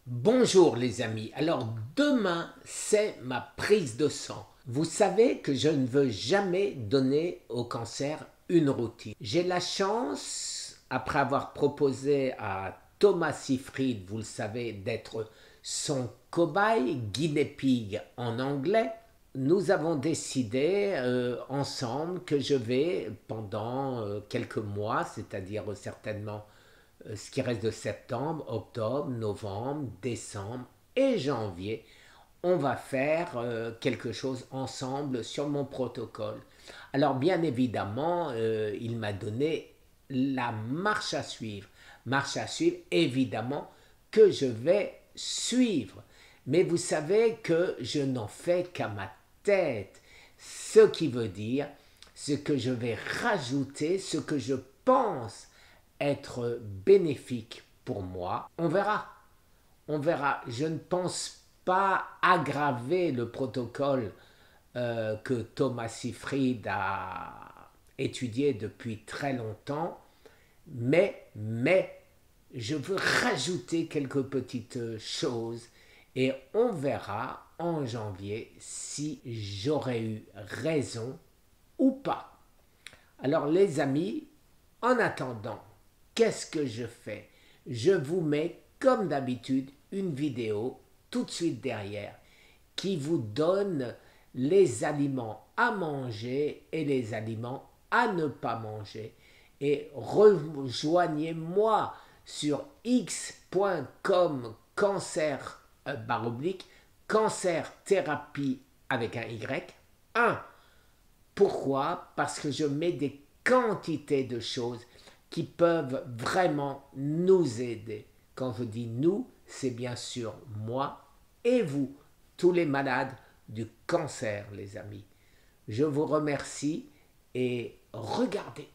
Bonjour les amis, alors demain c'est ma prise de sang. Vous savez que je ne veux jamais donner au cancer une routine. J'ai la chance, après avoir proposé à Thomas Seyfried, vous le savez, d'être son cobaye, guinea pig en anglais, nous avons décidé ensemble que je vais pendant quelques mois, c'est-à-dire certainement ce qui reste de septembre, octobre, novembre, décembre et janvier, on va faire quelque chose ensemble sur mon protocole. Alors bien évidemment, il m'a donné la marche à suivre. Marche à suivre, évidemment, que je vais suivre. Mais vous savez que je n'en fais qu'à ma tête. Ce qui veut dire ce que je vais rajouter, ce que je pense être bénéfique pour moi. On verra. On verra. Je ne pense pas aggraver le protocole que Thomas Seyfried a étudié depuis très longtemps, mais je veux rajouter quelques petites choses et on verra en janvier si j'aurais eu raison ou pas. Alors les amis, en attendant, qu'est-ce que je fais? Je vous mets comme d'habitude une vidéo tout de suite derrière qui vous donne les aliments à manger et les aliments à ne pas manger. Et rejoignez-moi sur x.com cancer barre oblique cancer thérapie avec un Y. 1. Pourquoi? Parce que je mets des quantités de choses qui peuvent vraiment nous aider. Quand je dis nous, c'est bien sûr moi et vous, tous les malades du cancer, les amis. Je vous remercie et regardez.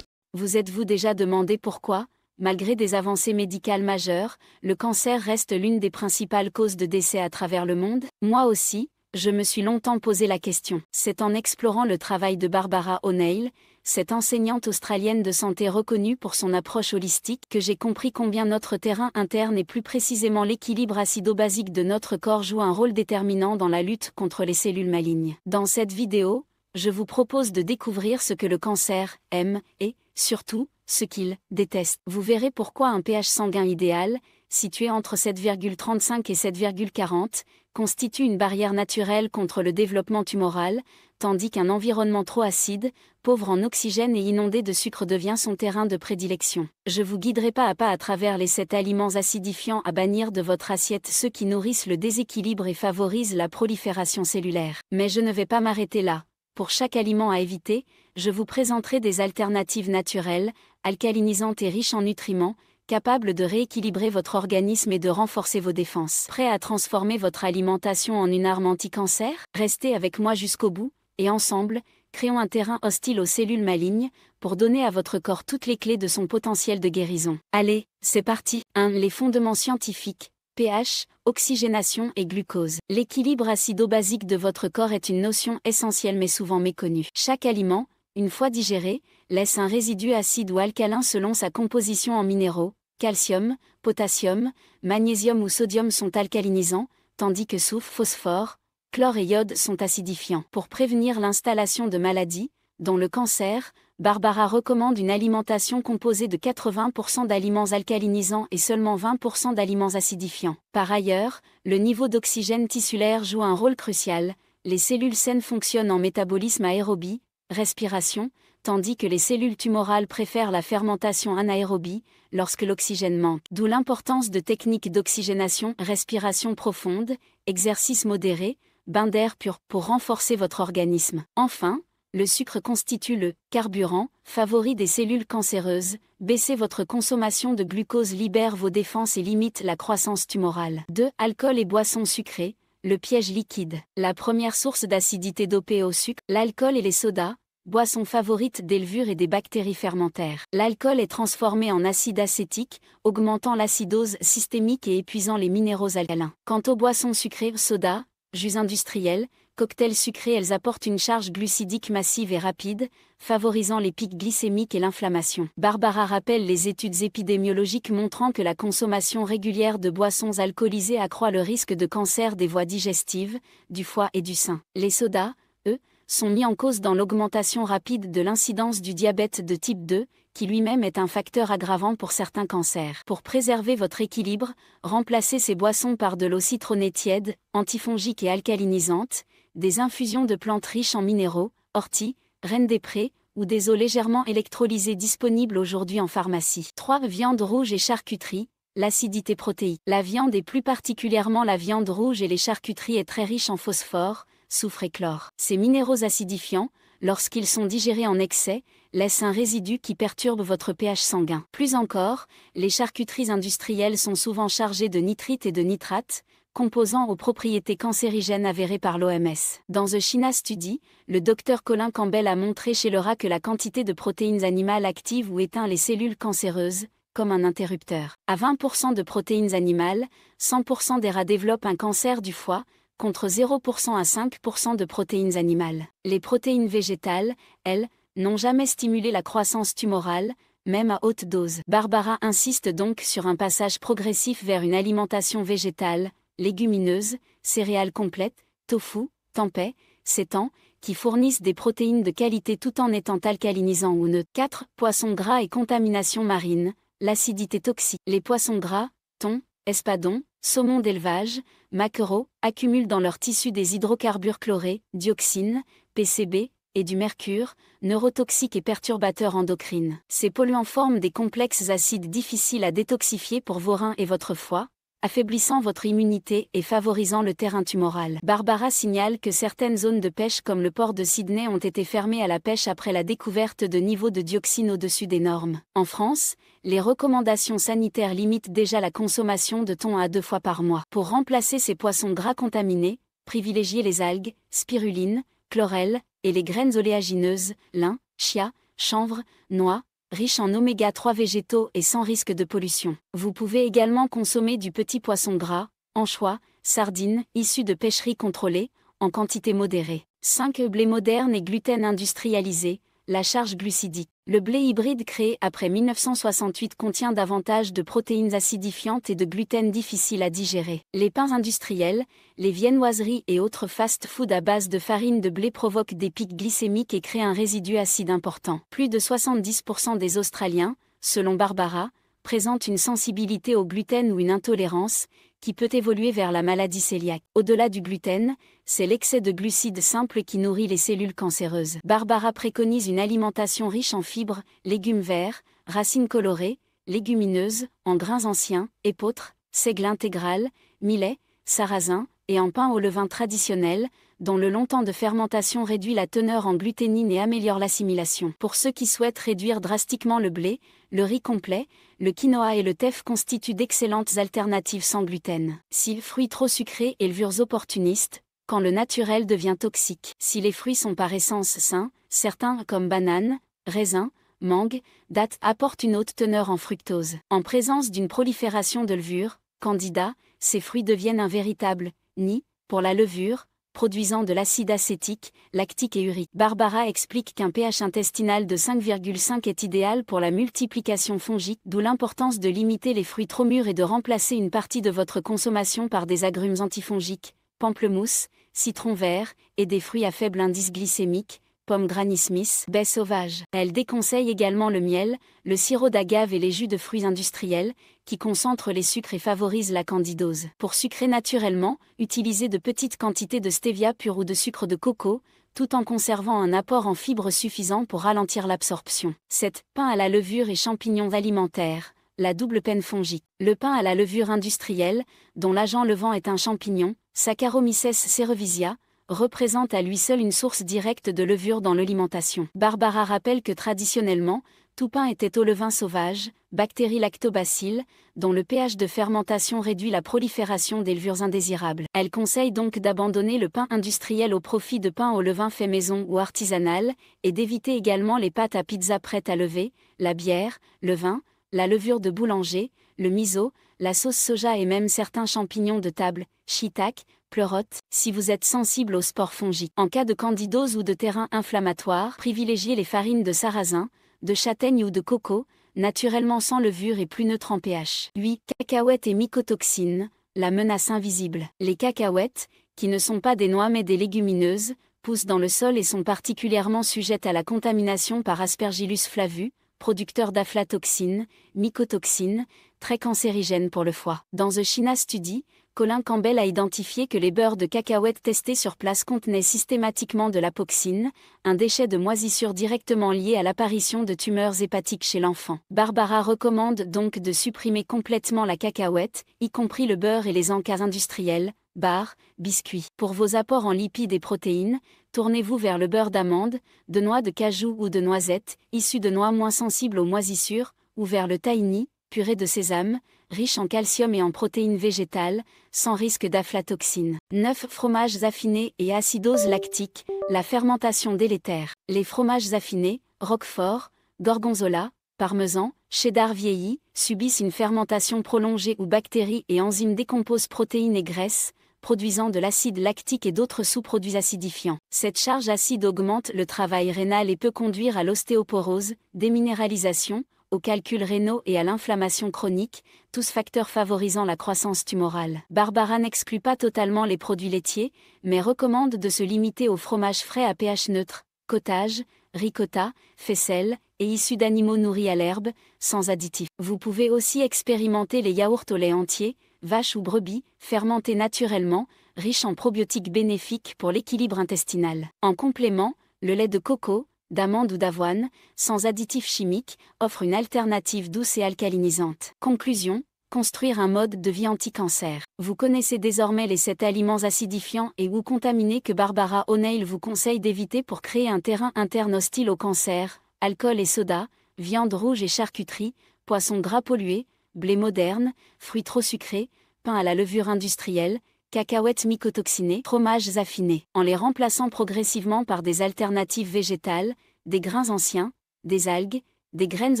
Vous êtes-vous déjà demandé pourquoi, malgré des avancées médicales majeures, le cancer reste l'une des principales causes de décès à travers le monde? Moi aussi, je me suis longtemps posé la question. C'est en explorant le travail de Barbara O'Neill, cette enseignante australienne de santé reconnue pour son approche holistique, que j'ai compris combien notre terrain interne et plus précisément l'équilibre acido-basique de notre corps joue un rôle déterminant dans la lutte contre les cellules malignes. Dans cette vidéo, je vous propose de découvrir ce que le cancer aime et, surtout, ce qu'il déteste. Vous verrez pourquoi un pH sanguin idéal, situé entre 7,35 et 7,40, constitue une barrière naturelle contre le développement tumoral, tandis qu'un environnement trop acide, pauvre en oxygène et inondé de sucre devient son terrain de prédilection. Je vous guiderai pas à pas à travers les 7 aliments acidifiants à bannir de votre assiette, ceux qui nourrissent le déséquilibre et favorisent la prolifération cellulaire. Mais je ne vais pas m'arrêter là. Pour chaque aliment à éviter, je vous présenterai des alternatives naturelles, alcalinisantes et riches en nutriments, capables de rééquilibrer votre organisme et de renforcer vos défenses. Prêt à transformer votre alimentation en une arme anti-cancer? Restez avec moi jusqu'au bout, et ensemble, créons un terrain hostile aux cellules malignes, pour donner à votre corps toutes les clés de son potentiel de guérison. Allez, c'est parti. 1. Les fondements scientifiques. pH, oxygénation et glucose. L'équilibre acido-basique de votre corps est une notion essentielle mais souvent méconnue. Chaque aliment, une fois digéré, laisse un résidu acide ou alcalin selon sa composition en minéraux. Calcium, potassium, magnésium ou sodium sont alcalinisants, tandis que soufre, phosphore, chlore et iode sont acidifiants. Pour prévenir l'installation de maladies, dont le cancer, Barbara recommande une alimentation composée de 80% d'aliments alcalinisants et seulement 20% d'aliments acidifiants. Par ailleurs, le niveau d'oxygène tissulaire joue un rôle crucial. Les cellules saines fonctionnent en métabolisme aérobie, respiration, tandis que les cellules tumorales préfèrent la fermentation anaérobie, lorsque l'oxygène manque. D'où l'importance de techniques d'oxygénation, respiration profonde, exercice modéré, bain d'air pur pour renforcer votre organisme. Enfin, le sucre constitue le carburant favori des cellules cancéreuses. Baissez votre consommation de glucose, libère vos défenses et limite la croissance tumorale. 2. Alcool et boissons sucrées. Le piège liquide. La première source d'acidité dopée au sucre, l'alcool et les sodas, boissons favorites des levures et des bactéries fermentaires. L'alcool est transformé en acide acétique, augmentant l'acidose systémique et épuisant les minéraux alcalins. Quant aux boissons sucrées, soda, jus industriels, cocktails sucrés, elles apportent une charge glucidique massive et rapide, favorisant les pics glycémiques et l'inflammation. Barbara rappelle les études épidémiologiques montrant que la consommation régulière de boissons alcoolisées accroît le risque de cancer des voies digestives, du foie et du sein. Les sodas, eux, sont mis en cause dans l'augmentation rapide de l'incidence du diabète de type 2, qui lui-même est un facteur aggravant pour certains cancers. Pour préserver votre équilibre, remplacez ces boissons par de l'eau citronnée tiède, antifongique et alcalinisante, des infusions de plantes riches en minéraux, orties, reine des prés, ou des eaux légèrement électrolysées disponibles aujourd'hui en pharmacie. 3. Viande rouge et charcuterie, l'acidité protéique. La viande et plus particulièrement la viande rouge et les charcuteries est très riche en phosphore, soufre et chlore. Ces minéraux acidifiants, lorsqu'ils sont digérés en excès, laissent un résidu qui perturbe votre pH sanguin. Plus encore, les charcuteries industrielles sont souvent chargées de nitrites et de nitrates, composants aux propriétés cancérigènes avérées par l'OMS. Dans The China Study, le Dr Colin Campbell a montré chez le rat que la quantité de protéines animales active ou éteint les cellules cancéreuses, comme un interrupteur. À 20% de protéines animales, 100% des rats développent un cancer du foie, contre 0% à 5% de protéines animales. Les protéines végétales, elles, n'ont jamais stimulé la croissance tumorale, même à haute dose. Barbara insiste donc sur un passage progressif vers une alimentation végétale, légumineuses, céréales complètes, tofu, tempeh, seitan, qui fournissent des protéines de qualité tout en étant alcalinisants ou neutres. 4. Poissons gras et contamination marine, l'acidité toxique. Les poissons gras, thon, espadons, saumons d'élevage, maquereaux, accumulent dans leur tissu des hydrocarbures chlorés, dioxines, PCB, et du mercure, neurotoxiques et perturbateurs endocrines. Ces polluants forment des complexes acides difficiles à détoxifier pour vos reins et votre foie, affaiblissant votre immunité et favorisant le terrain tumoral. Barbara signale que certaines zones de pêche comme le port de Sydney ont été fermées à la pêche après la découverte de niveaux de dioxines au-dessus des normes. En France, les recommandations sanitaires limitent déjà la consommation de thon à 2 fois par mois. Pour remplacer ces poissons gras contaminés, privilégiez les algues, spiruline, chlorelle, et les graines oléagineuses, lin, chia, chanvre, noix, riches en oméga-3 végétaux et sans risque de pollution. Vous pouvez également consommer du petit poisson gras, anchois, sardines, issus de pêcheries contrôlées, en quantité modérée. 5. Blé moderne et gluten industrialisé, la charge glucidique. Le blé hybride créé après 1968 contient davantage de protéines acidifiantes et de gluten difficile à digérer. Les pains industriels, les viennoiseries et autres fast-food à base de farine de blé provoquent des pics glycémiques et créent un résidu acide important. Plus de 70% des Australiens, selon Barbara, présentent une sensibilité au gluten ou une intolérance, qui peut évoluer vers la maladie cœliaque. Au-delà du gluten, c'est l'excès de glucides simples qui nourrit les cellules cancéreuses. Barbara préconise une alimentation riche en fibres, légumes verts, racines colorées, légumineuses, en grains anciens, épeautres, seigle intégral, millet, sarrasin, et en pain au levain traditionnel, dont le long temps de fermentation réduit la teneur en gluténine et améliore l'assimilation. Pour ceux qui souhaitent réduire drastiquement le blé, le riz complet, le quinoa et le teff constituent d'excellentes alternatives sans gluten. Si fruits trop sucrés et levures opportunistes, quand le naturel devient toxique. Si les fruits sont par essence sains, certains comme bananes, raisins, mangue, dattes apportent une haute teneur en fructose. En présence d'une prolifération de levures, candida, ces fruits deviennent un véritable nid pour la levure, produisant de l'acide acétique, lactique et urique. Barbara explique qu'un pH intestinal de 5,5 est idéal pour la multiplication fongique, d'où l'importance de limiter les fruits trop mûrs et de remplacer une partie de votre consommation par des agrumes antifongiques, pamplemousse, citron vert, et des fruits à faible indice glycémique, pommes Granny Smith, baies sauvages. Elle déconseille également le miel, le sirop d'agave et les jus de fruits industriels, qui concentrent les sucres et favorisent la candidose. Pour sucrer naturellement, utilisez de petites quantités de stevia pur ou de sucre de coco, tout en conservant un apport en fibres suffisant pour ralentir l'absorption. 7. Pain à la levure et champignons alimentaires, la double peine fongique. Le pain à la levure industrielle, dont l'agent levant est un champignon, Saccharomyces cerevisia, représente à lui seul une source directe de levure dans l'alimentation. Barbara rappelle que traditionnellement, tout pain était au levain sauvage, bactéries lactobacilles, dont le pH de fermentation réduit la prolifération des levures indésirables. Elle conseille donc d'abandonner le pain industriel au profit de pain au levain fait maison ou artisanal, et d'éviter également les pâtes à pizza prêtes à lever, la bière, le vin, la levure de boulanger, le miso, la sauce soja et même certains champignons de table, shiitake, pleurote, si vous êtes sensible aux spores fongiques. En cas de candidose ou de terrain inflammatoire, privilégiez les farines de sarrasin, de châtaigne ou de coco, naturellement sans levure et plus neutre en pH. 8. Cacahuètes et mycotoxines, la menace invisible. Les cacahuètes, qui ne sont pas des noix mais des légumineuses, poussent dans le sol et sont particulièrement sujettes à la contamination par Aspergillus flavus, producteur d'aflatoxines, mycotoxines, très cancérigènes pour le foie. Dans The China Study, Colin Campbell a identifié que les beurres de cacahuètes testés sur place contenaient systématiquement de l'apoxine, un déchet de moisissure directement lié à l'apparition de tumeurs hépatiques chez l'enfant. Barbara recommande donc de supprimer complètement la cacahuète, y compris le beurre et les encas industriels, barres, biscuits. Pour vos apports en lipides et protéines, tournez-vous vers le beurre d'amande, de noix de cajou ou de noisettes, issu de noix moins sensibles aux moisissures, ou vers le tahini, purée de sésame, riche en calcium et en protéines végétales, sans risque d'aflatoxine. 9. Fromages affinés et acidose lactique, la fermentation délétère. Les fromages affinés, Roquefort, Gorgonzola, Parmesan, cheddar vieilli, subissent une fermentation prolongée où bactéries et enzymes décomposent protéines et graisses, produisant de l'acide lactique et d'autres sous-produits acidifiants. Cette charge acide augmente le travail rénal et peut conduire à l'ostéoporose, déminéralisation, aux calculs rénaux et à l'inflammation chronique, tous facteurs favorisant la croissance tumorale. Barbara n'exclut pas totalement les produits laitiers, mais recommande de se limiter aux fromages frais à pH neutre, cottage, ricotta, faisselle, et issus d'animaux nourris à l'herbe, sans additifs. Vous pouvez aussi expérimenter les yaourts au lait entier, vache ou brebis, fermentés naturellement, riches en probiotiques bénéfiques pour l'équilibre intestinal. En complément, le lait de coco, d'amande ou d'avoine, sans additifs chimiques, offre une alternative douce et alcalinisante. Conclusion, construire un mode de vie anti-cancer. Vous connaissez désormais les 7 aliments acidifiants et ou contaminés que Barbara O'Neill vous conseille d'éviter pour créer un terrain interne hostile au cancer: alcool et soda, viande rouge et charcuterie, poissons gras pollués, blé moderne, fruits trop sucrés, pain à la levure industrielle, cacahuètes mycotoxinées, fromages affinés, en les remplaçant progressivement par des alternatives végétales, des grains anciens, des algues, des graines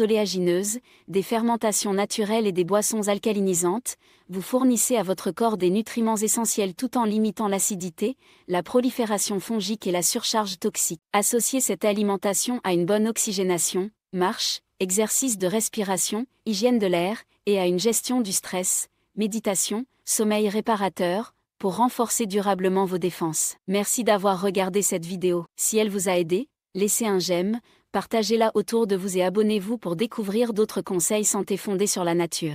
oléagineuses, des fermentations naturelles et des boissons alcalinisantes, vous fournissez à votre corps des nutriments essentiels tout en limitant l'acidité, la prolifération fongique et la surcharge toxique. Associez cette alimentation à une bonne oxygénation, marche, exercice de respiration, hygiène de l'air, et à une gestion du stress, méditation, sommeil réparateur, pour renforcer durablement vos défenses. Merci d'avoir regardé cette vidéo. Si elle vous a aidé, laissez un j'aime, partagez-la autour de vous et abonnez-vous pour découvrir d'autres conseils santé fondés sur la nature.